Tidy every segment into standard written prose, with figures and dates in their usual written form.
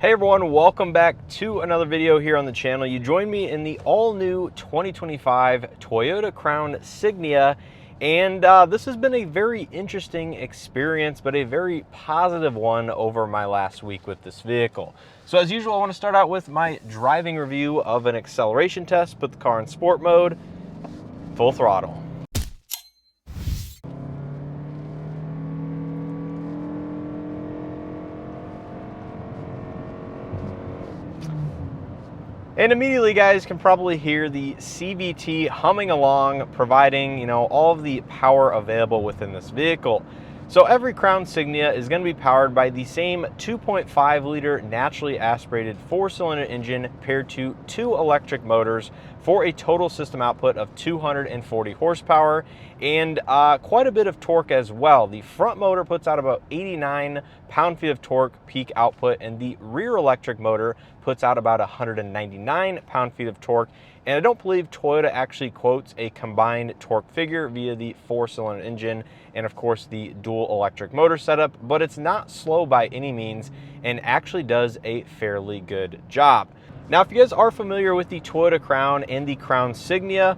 Hey everyone, welcome back to another video here on the channel. You join me in the all-new 2025 Toyota Crown Signia, and this has been a very interesting experience, but a very positive one over my last week with this vehicle. So as usual, I want to start out with my driving review of an acceleration test, put the car in sport mode, full throttle. And immediately, guys, can probably hear the CVT humming along, providing, all of the power available within this vehicle. So every Crown Signia is going to be powered by the same 2.5 liter naturally aspirated 4-cylinder engine paired to 2 electric motors for a total system output of 240 horsepower and quite a bit of torque as well. The front motor puts out about 89 pound-feet of torque peak output, and the rear electric motor puts out about 199 pound-feet of torque. And I don't believe Toyota actually quotes a combined torque figure via the 4-cylinder engine and of course the dual electric motor setup, but it's not slow by any means and actually does a fairly good job. Now, if you guys are familiar with the Toyota Crown and the Crown Signia,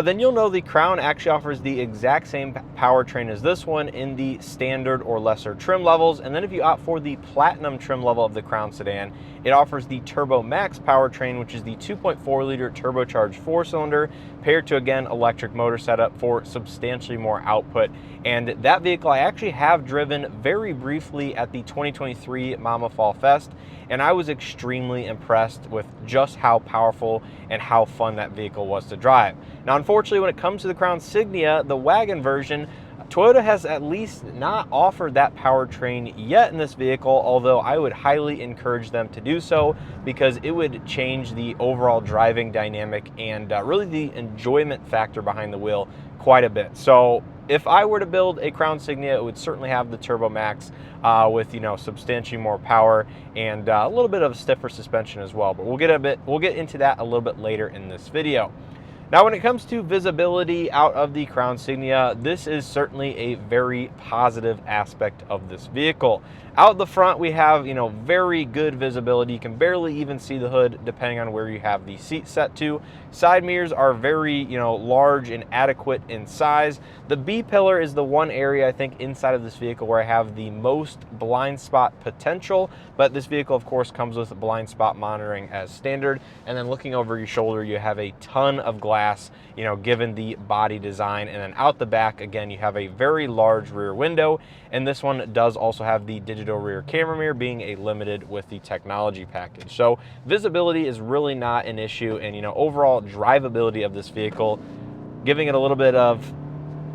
then you'll know the Crown actually offers the exact same powertrain as this one in the standard or lesser trim levels. And then if you opt for the platinum trim level of the Crown sedan, it offers the TurboMax powertrain, which is the 2.4 liter turbocharged 4-cylinder paired to, again, electric motor setup for substantially more output. And that vehicle I actually have driven very briefly at the 2023 Mama Fall Fest, and I was extremely impressed with just how powerful and how fun that vehicle was to drive. Now, unfortunately, when it comes to the Crown Signia, the wagon version, Toyota has at least not offered that powertrain yet in this vehicle, although I would highly encourage them to do so because it would change the overall driving dynamic and really the enjoyment factor behind the wheel quite a bit. So if I were to build a Crown Signia, it would certainly have the TurboMax with substantially more power and a little bit of a stiffer suspension as well. But we'll get into that a little bit later in this video. Now, when it comes to visibility out of the Crown Signia, this is certainly a very positive aspect of this vehicle. Out the front, we have, very good visibility. You can barely even see the hood depending on where you have the seat set to. Side mirrors are very, large and adequate in size. The B pillar is the one area I think inside of this vehicle where I have the most blind spot potential, but this vehicle, of course, comes with blind spot monitoring as standard. And then looking over your shoulder, you have a ton of glass, given the body design. And then out the back, again, you have a very large rear window. And this one does also have the digital rear camera mirror, being a limited with the technology package. So visibility is really not an issue, and overall drivability of this vehicle, giving it a little bit of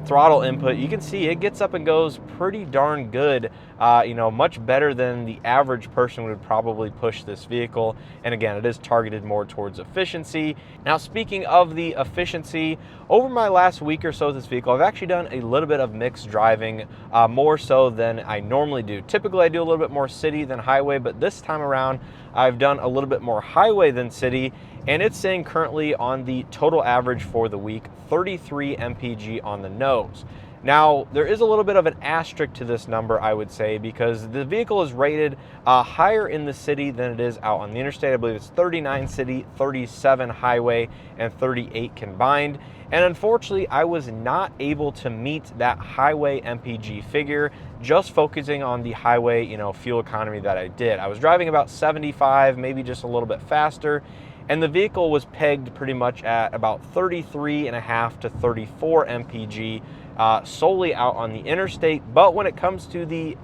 throttle input, you can see it gets up and goes pretty darn good, much better than the average person would probably push this vehicle. And again, it is targeted more towards efficiency. Now, speaking of the efficiency, over my last week or so with this vehicle, I've actually done a little bit of mixed driving, more so than I normally do. Typically, I do a little bit more city than highway, but this time around, I've done a little bit more highway than city, and it's saying currently on the total average for the week, 33 mpg on the nose. Now, there is a little bit of an asterisk to this number, I would say, because the vehicle is rated higher in the city than it is out on the interstate. I believe it's 39 city, 37 highway, and 38 combined. And unfortunately, I was not able to meet that highway MPG figure, just focusing on the highway, fuel economy that I did. I was driving about 75, maybe just a little bit faster, and the vehicle was pegged pretty much at about 33.5 to 34 mpg solely out on the interstate. But when it comes to the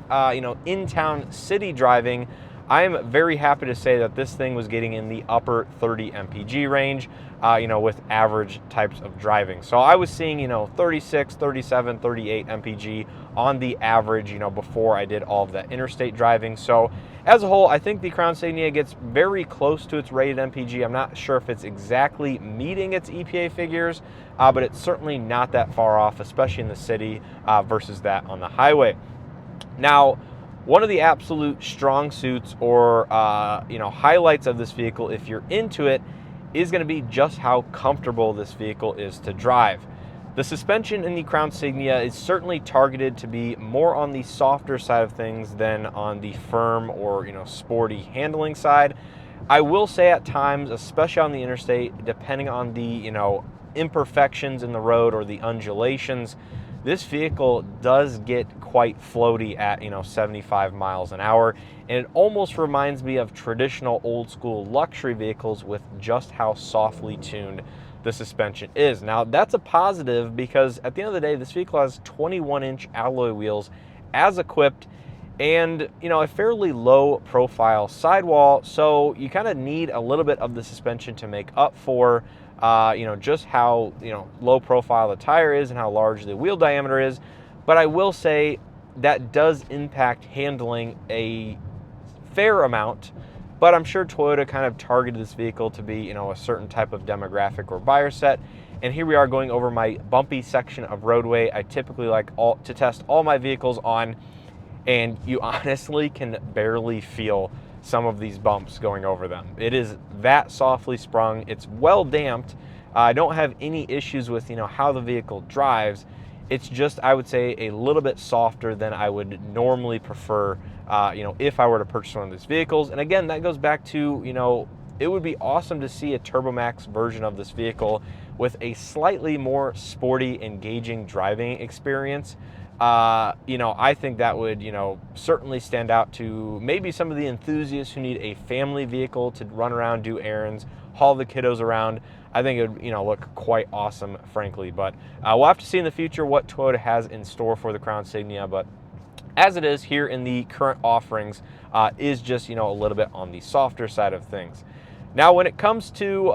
in-town city driving, I am very happy to say that this thing was getting in the upper 30 mpg range, with average types of driving. So I was seeing, 36, 37, 38 mpg on the average, before I did all of that interstate driving. So as a whole, I think the Crown Signia gets very close to its rated MPG. I'm not sure if it's exactly meeting its EPA figures, but it's certainly not that far off, especially in the city versus that on the highway. Now, one of the absolute strong suits or highlights of this vehicle, if you're into it, is going to be just how comfortable this vehicle is to drive. The suspension in the Crown Signia is certainly targeted to be more on the softer side of things than on the firm or, sporty handling side. I will say at times, especially on the interstate, depending on the, imperfections in the road or the undulations, this vehicle does get quite floaty at, 75 miles an hour. And it almost reminds me of traditional old school luxury vehicles with just how softly tuned the suspension is. Now, that's a positive because at the end of the day, this vehicle has 21-inch alloy wheels as equipped and, a fairly low profile sidewall. So you kind of need a little bit of the suspension to make up for just how, low profile the tire is and how large the wheel diameter is. But I will say that does impact handling a fair amount, but I'm sure Toyota kind of targeted this vehicle to be, a certain type of demographic or buyer set. And here we are going over my bumpy section of roadway I typically like to test all my vehicles on, and you honestly can barely feel some of these bumps going over them. It is that softly sprung. It's well damped. I don't have any issues with, how the vehicle drives. It's just, I would say, a little bit softer than I would normally prefer, if I were to purchase one of these vehicles. And again, that goes back to, it would be awesome to see a TurboMax version of this vehicle with a slightly more sporty, engaging driving experience. I think that would, certainly stand out to maybe some of the enthusiasts who need a family vehicle to run around, do errands, haul the kiddos around. I think it would, look quite awesome, frankly. But we'll have to see in the future what Toyota has in store for the Crown Signia. But as it is here in the current offerings, is just, a little bit on the softer side of things. Now, when it comes to,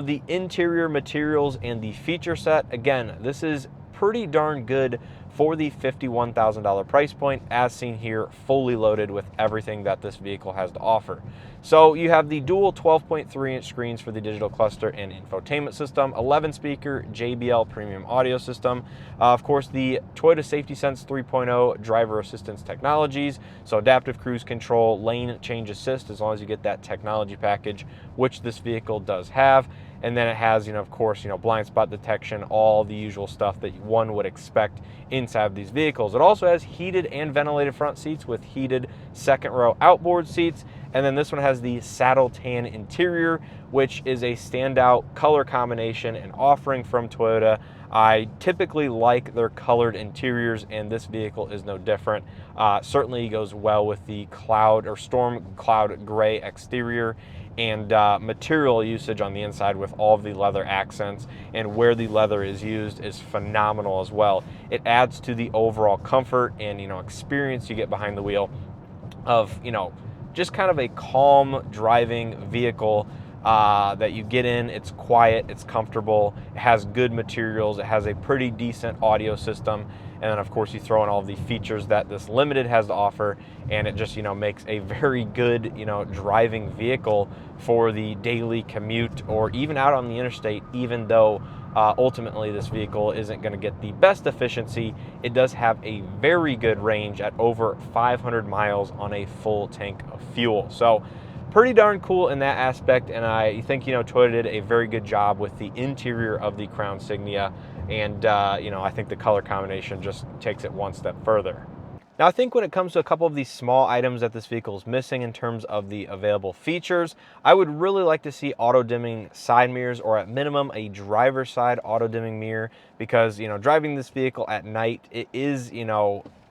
the interior materials and the feature set, again, this is pretty darn good for the $51,000 price point, as seen here, fully loaded with everything that this vehicle has to offer. So you have the dual 12.3-inch screens for the digital cluster and infotainment system, 11-speaker JBL premium audio system, of course the Toyota Safety Sense 3.0 driver assistance technologies, so adaptive cruise control, lane change assist, as long as you get that technology package, which this vehicle does have. And then it has, of course, blind spot detection, all the usual stuff that one would expect inside of these vehicles. It also has heated and ventilated front seats with heated second row outboard seats. And then this one has the saddle tan interior, which is a standout color combination and offering from Toyota. I typically like their colored interiors, and this vehicle is no different. Certainly goes well with the cloud or storm cloud gray exterior, and material usage on the inside with all of the leather accents, and where the leather is used is phenomenal as well. It adds to the overall comfort and experience you get behind the wheel of just kind of a calm driving vehicle that you get in. It's quiet, it's comfortable, it has good materials, it has a pretty decent audio system, and then of course you throw in all the features that this Limited has to offer, and it just makes a very good driving vehicle for the daily commute or even out on the interstate. Even though ultimately this vehicle isn't going to get the best efficiency, it does have a very good range at over 500 miles on a full tank of fuel. So pretty darn cool in that aspect, and I think Toyota did a very good job with the interior of the Crown Signia, and I think the color combination just takes it one step further. Now, I think when it comes to a couple of these small items that this vehicle is missing in terms of the available features, I would really like to see auto-dimming side mirrors, or at minimum a driver's side auto-dimming mirror, because driving this vehicle at night, it is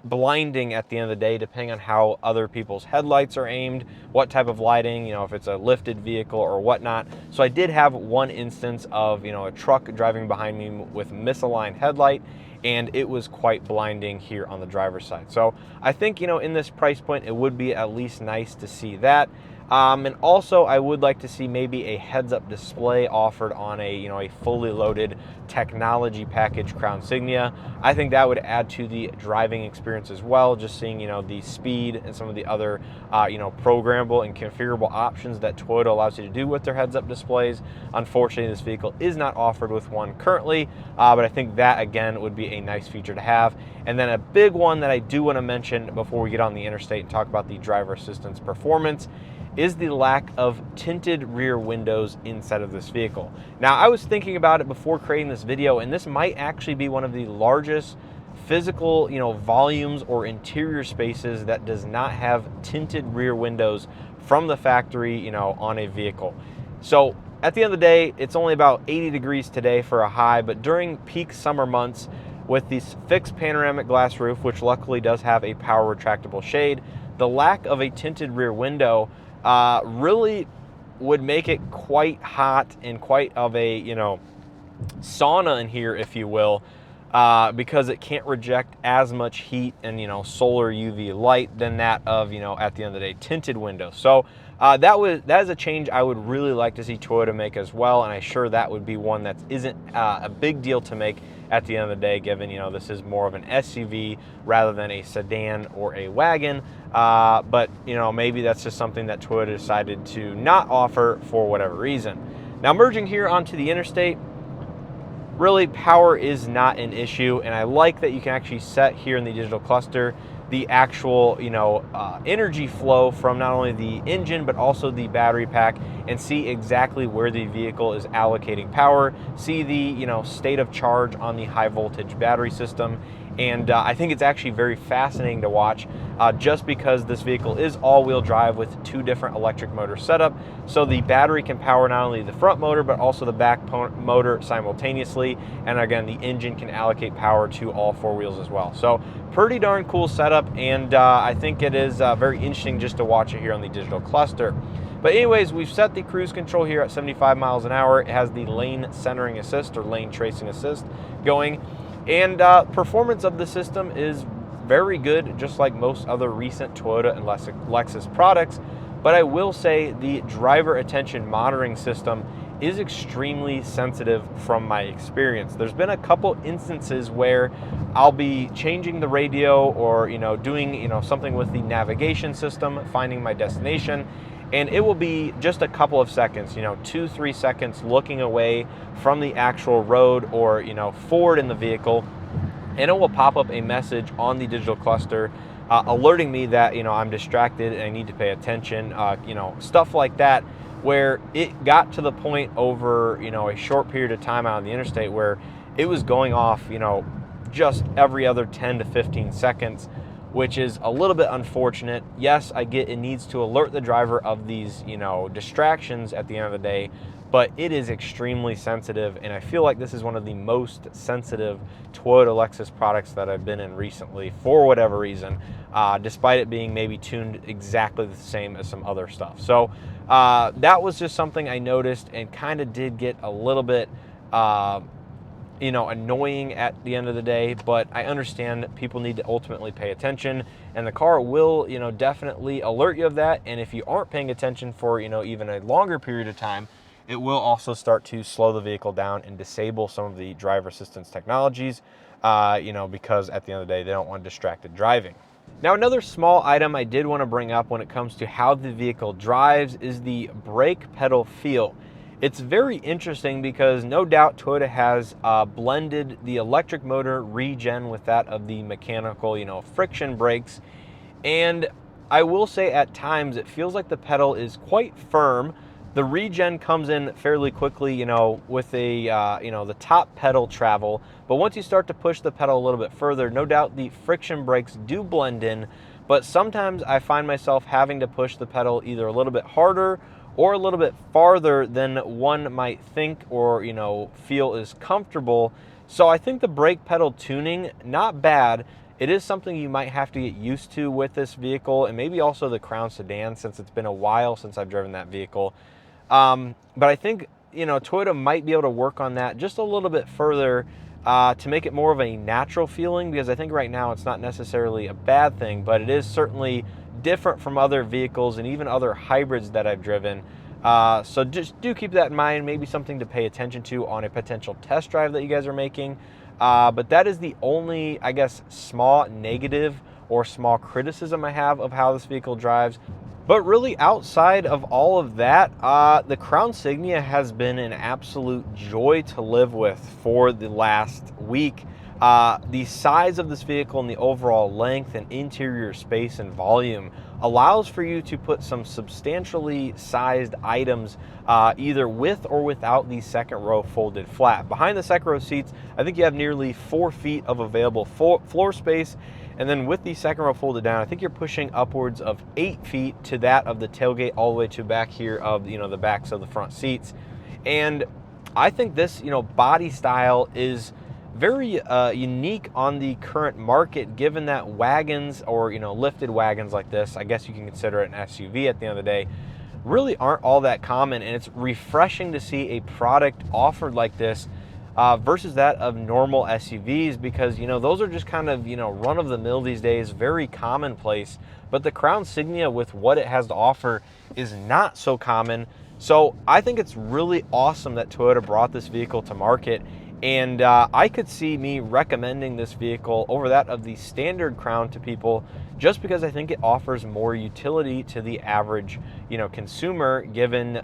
blinding at the end of the day, depending on how other people's headlights are aimed, what type of lighting, if it's a lifted vehicle or whatnot. So I did have one instance of a truck driving behind me with misaligned headlight, and it was quite blinding here on the driver's side. So I think in this price point, it would be at least nice to see that. And also, I would like to see maybe a heads-up display offered on a fully loaded technology package Crown Signia. I think that would add to the driving experience as well, just seeing the speed and some of the other programmable and configurable options that Toyota allows you to do with their heads-up displays. Unfortunately, this vehicle is not offered with one currently, but I think that again would be a nice feature to have. And then a big one that I do want to mention before we get on the interstate and talk about the driver assistance performance is the lack of tinted rear windows inside of this vehicle. Now, I was thinking about it before creating this video, and this might actually be one of the largest physical, volumes or interior spaces that does not have tinted rear windows from the factory, on a vehicle. So at the end of the day, it's only about 80 degrees today for a high, but during peak summer months with this fixed panoramic glass roof, which luckily does have a power retractable shade, the lack of a tinted rear window really would make it quite hot and quite of a, sauna in here, if you will, because it can't reject as much heat and, solar UV light than that of, at the end of the day, tinted windows. So that is a change I would really like to see Toyota make as well, and I'm sure that would be one that isn't a big deal to make at the end of the day, given, this is more of an SUV rather than a sedan or a wagon. But, maybe that's just something that Toyota decided to not offer for whatever reason. Now, merging here onto the interstate, really power is not an issue, and I like that you can actually set here in the digital cluster the actual energy flow from not only the engine but also the battery pack, and see exactly where the vehicle is allocating power, see the state of charge on the high voltage battery system. And I think it's actually very fascinating to watch, just because this vehicle is all-wheel drive with 2 different electric motor setup. So the battery can power not only the front motor, but also the back motor simultaneously. And again, the engine can allocate power to all 4 wheels as well. So pretty darn cool setup, and I think it is very interesting just to watch it here on the digital cluster. But anyways, we've set the cruise control here at 75 miles an hour. It has the lane centering assist or lane tracing assist going. And performance of the system is very good, just like most other recent Toyota and Lexus products. But I will say the driver attention monitoring system is extremely sensitive from my experience. There's been a couple instances where I'll be changing the radio or doing something with the navigation system, finding my destination, and it will be just a couple of seconds, 2-3 seconds looking away from the actual road or forward in the vehicle, and it will pop up a message on the digital cluster alerting me that I'm distracted and I need to pay attention, stuff like that, where it got to the point over a short period of time out on the interstate where it was going off just every other 10 to 15 seconds, which is a little bit unfortunate. Yes, I get it needs to alert the driver of these, distractions at the end of the day, but it is extremely sensitive, and I feel like this is one of the most sensitive Toyota Lexus products that I've been in recently for whatever reason, despite it being maybe tuned exactly the same as some other stuff. So that was just something I noticed and kind of did get a little bit annoying at the end of the day, but I understand people need to ultimately pay attention, and the car will, definitely alert you of that. And if you aren't paying attention for, even a longer period of time, it will also start to slow the vehicle down and disable some of the driver assistance technologies, because at the end of the day, they don't want distracted driving. Now, another small item I did want to bring up when it comes to how the vehicle drives is the brake pedal feel. It's very interesting because no doubt Toyota has blended the electric motor regen with that of the mechanical, friction brakes. And I will say at times it feels like the pedal is quite firm. The regen comes in fairly quickly, with a, the top pedal travel. But once you start to push the pedal a little bit further, no doubt the friction brakes do blend in. But sometimes I find myself having to push the pedal either a little bit harder or a little bit farther than one might think or, feel is comfortable. So I think the brake pedal tuning, not bad. It is something you might have to get used to with this vehicle, and maybe also the Crown Sedan, since it's been a while since I've driven that vehicle. But I think, Toyota might be able to work on that just a little bit further to make it more of a natural feeling, because I think right now it's not necessarily a bad thing, but it is certainly different from other vehicles and even other hybrids that I've driven. So just do keep that in mind, maybe something to pay attention to on a potential test drive that you guys are making. But that is the only, I guess, small negative or small criticism I have of how this vehicle drives. But really, outside of all of that, the Crown Signia has been an absolute joy to live with for the last week. The size of this vehicle and the overall length and interior space and volume allows for you to put some substantially sized items either with or without the second row folded flat. Behind the second row seats, I think you have nearly 4 feet of available floor space. And then with the second row folded down, I think you're pushing upwards of 8 feet to that of the tailgate all the way to back here of the backs of the front seats. And I think this body style is very unique on the current market, given that wagons or lifted wagons like this, I guess you can consider it an SUV at the end of the day, really aren't all that common. And it's refreshing to see a product offered like this versus that of normal SUVs, because those are just kind of run-of-the-mill these days, very commonplace. But the Crown Signia, with what it has to offer, is not so common. So I think it's really awesome that Toyota brought this vehicle to market, and I could see me recommending this vehicle over that of the standard Crown to people, just because I think it offers more utility to the average consumer, given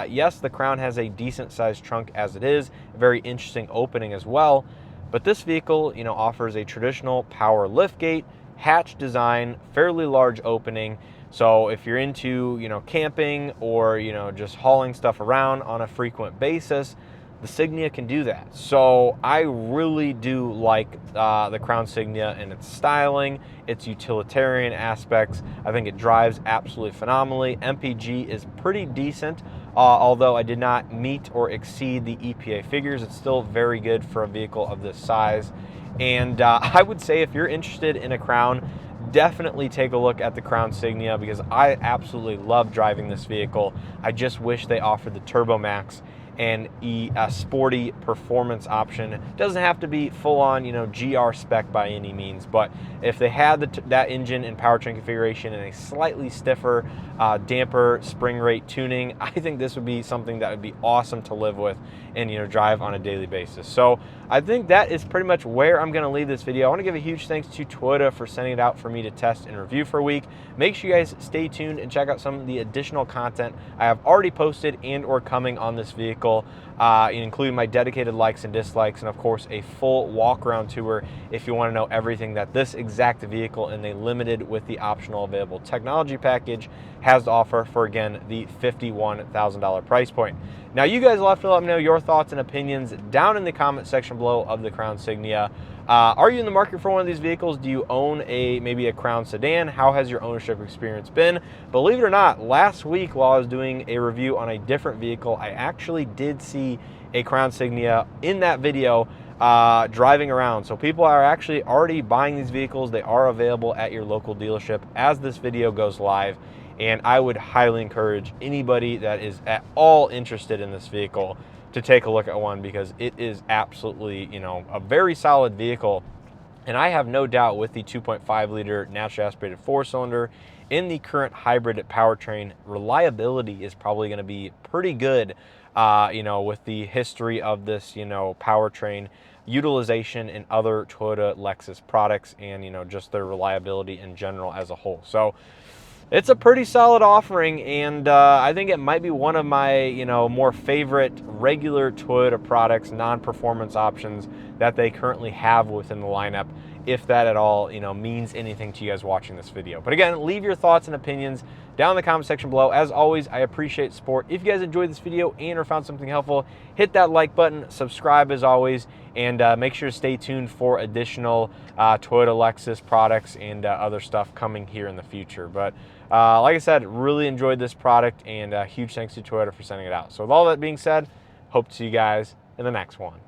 yes, the Crown has a decent sized trunk as it is, a very interesting opening as well, but this vehicle offers a traditional power liftgate, hatch design, fairly large opening. So if you're into camping or just hauling stuff around on a frequent basis, the Signia can do that. So I really do like the Crown Signia and its styling, its utilitarian aspects. I think it drives absolutely phenomenally. MPG is pretty decent, although I did not meet or exceed the EPA figures. It's still very good for a vehicle of this size. And I would say if you're interested in a Crown, definitely take a look at the Crown Signia, because I absolutely love driving this vehicle. I just wish they offered the TurboMax and a sporty performance option. It doesn't have to be full-on GR spec by any means, but if they had that engine and powertrain configuration and a slightly stiffer damper spring rate tuning, I think this would be something that would be awesome to live with and drive on a daily basis. So I think that is pretty much where I'm going to leave this video. I want to give a huge thanks to Toyota for sending it out for me to test and review for a week. Make sure you guys stay tuned and check out some of the additional content I have already posted and or coming on this vehicle, including my dedicated likes and dislikes, and of course a full walk around tour if you want to know everything that this exact vehicle in a limited with the optional available technology package has to offer for, again, the $51,000 price point. Now you guys will have to let me know your thoughts and opinions down in the comment section below of the Crown Signia. Are you in the market for one of these vehicles? Do you own maybe a Crown sedan? How has your ownership experience been? Believe it or not, last week while I was doing a review on a different vehicle, I actually did see a Crown Signia in that video driving around. So people are actually already buying these vehicles. They are available at your local dealership as this video goes live. And I would highly encourage anybody that is at all interested in this vehicle to take a look at one, because it is absolutely, a very solid vehicle. And I have no doubt with the 2.5 liter naturally aspirated 4-cylinder in the current hybrid powertrain, reliability is probably going to be pretty good, with the history of this, powertrain utilization in other Toyota Lexus products, and, just their reliability in general as a whole. So it's a pretty solid offering, and I think it might be one of my, more favorite regular Toyota products, non-performance options that they currently have within the lineup, if that at all, means anything to you guys watching this video. But again, leave your thoughts and opinions down in the comment section below. As always, I appreciate support. If you guys enjoyed this video and or found something helpful, hit that like button, subscribe as always, and make sure to stay tuned for additional Toyota Lexus products and other stuff coming here in the future. But like I said, really enjoyed this product, and huge thanks to Toyota for sending it out. So with all that being said, hope to see you guys in the next one.